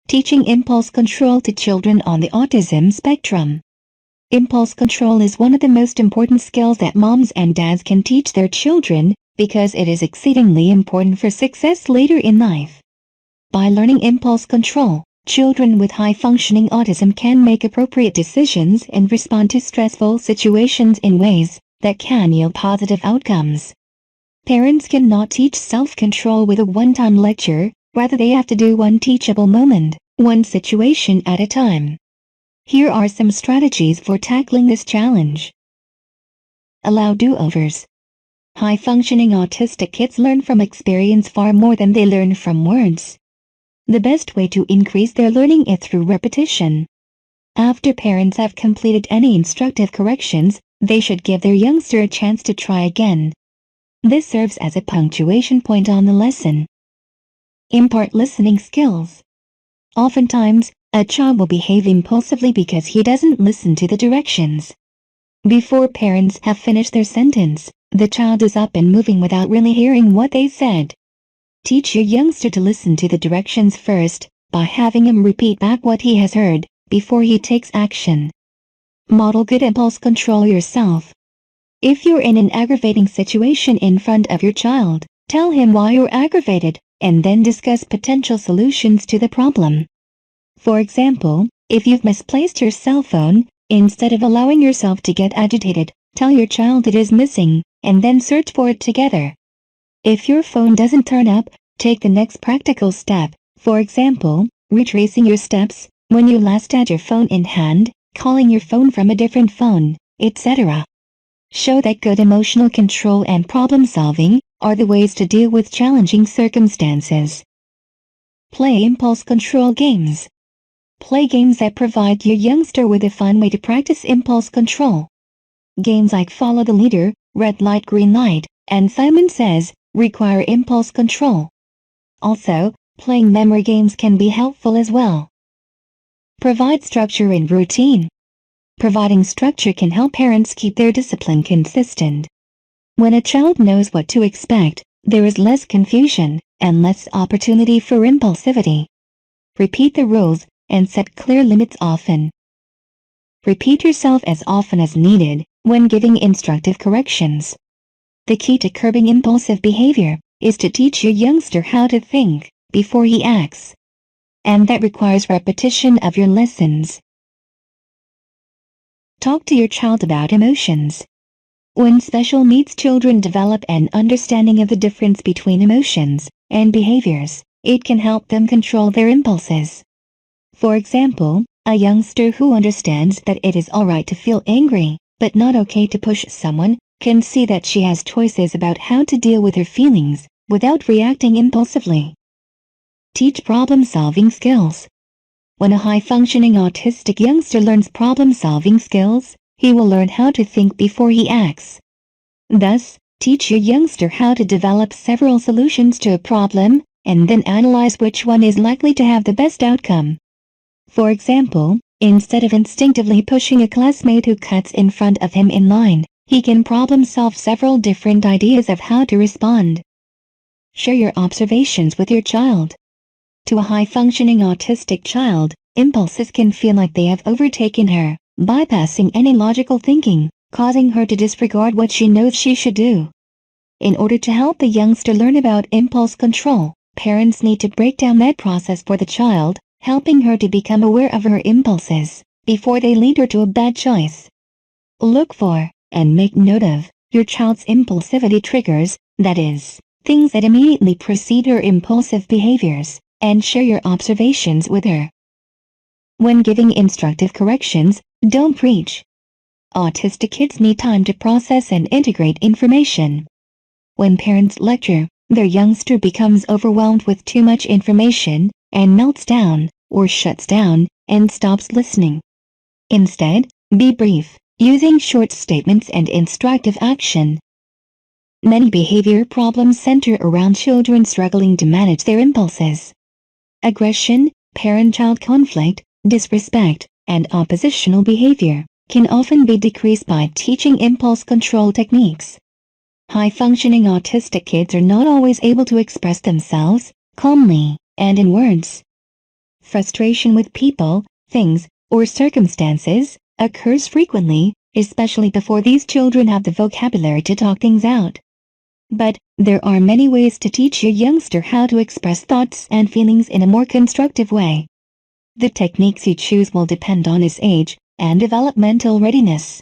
Teaching impulse control to children on the autism spectrum. Impulse control is one of the most important skills that moms and dads can teach their children, because it is exceedingly important for success later in life. By learning impulse control, children with high-functioning autism can make appropriate decisions and respond to stressful situations in ways that can yield positive outcomes. Parents cannot teach self-control with a one-time lecture, rather they have to do one teachable moment, one situation at a time. Here are some strategies for tackling this challenge. Allow do-overs. High-functioning autistic kids learn from experience far more than they learn from words. The best way to increase their learning is through repetition. After parents have completed any instructive corrections, they should give their youngster a chance to try again. This serves as a punctuation point on the lesson. Impart listening skills. Oftentimes, a child will behave impulsively because he doesn't listen to the directions. Before parents have finished their sentence, the child is up and moving without really hearing what they said. Teach your youngster to listen to the directions first, by having him repeat back what he has heard, before he takes action. Model good impulse control yourself. If you're in an aggravating situation in front of your child, tell him why you're aggravated, and then discuss potential solutions to the problem. For example, if you've misplaced your cell phone, instead of allowing yourself to get agitated, tell your child it is missing, and then search for it together. If your phone doesn't turn up, take the next practical step, for example, retracing your steps, when you last had your phone in hand, calling your phone from a different phone, etc. Show that good emotional control and problem-solving are the ways to deal with challenging circumstances. Play impulse control games. Play games that provide your youngster with a fun way to practice impulse control. Games like Follow the Leader, Red Light Green Light, and Simon Says require impulse control. Also, playing memory games can be helpful as well. Provide structure and routine. Providing structure can help parents keep their discipline consistent. When a child knows what to expect, there is less confusion and less opportunity for impulsivity. Repeat the rules and set clear limits often. Repeat yourself as often as needed when giving instructive corrections. The key to curbing impulsive behavior is to teach your youngster how to think before he acts. And that requires repetition of your lessons. Talk to your child about emotions. When special needs children develop an understanding of the difference between emotions and behaviors, it can help them control their impulses. For example, a youngster who understands that it is alright to feel angry, but not okay to push someone, can see that she has choices about how to deal with her feelings, without reacting impulsively. Teach problem-solving skills. When a high-functioning autistic youngster learns problem-solving skills, he will learn how to think before he acts. Thus, teach your youngster how to develop several solutions to a problem, and then analyze which one is likely to have the best outcome. For example, instead of instinctively pushing a classmate who cuts in front of him in line, he can problem-solve several different ideas of how to respond. Share your observations with your child. To a high-functioning autistic child, impulses can feel like they have overtaken her, bypassing any logical thinking, causing her to disregard what she knows she should do. In order to help the youngster learn about impulse control, parents need to break down that process for the child, helping her to become aware of her impulses, before they lead her to a bad choice. Look for, and make note of, your child's impulsivity triggers, that is, things that immediately precede her impulsive behaviors, and share your observations with her. When giving instructive corrections, don't preach. Autistic kids need time to process and integrate information. When parents lecture, their youngster becomes overwhelmed with too much information, and melts down, or shuts down, and stops listening. Instead, be brief, using short statements and instructive action. Many behavior problems center around children struggling to manage their impulses. Aggression, parent-child conflict, disrespect, and oppositional behavior can often be decreased by teaching impulse control techniques. High-functioning autistic kids are not always able to express themselves calmly and in words. Frustration with people, things, or circumstances occurs frequently, especially before these children have the vocabulary to talk things out. But there are many ways to teach your youngster how to express thoughts and feelings in a more constructive way. The techniques you choose will depend on his age and developmental readiness.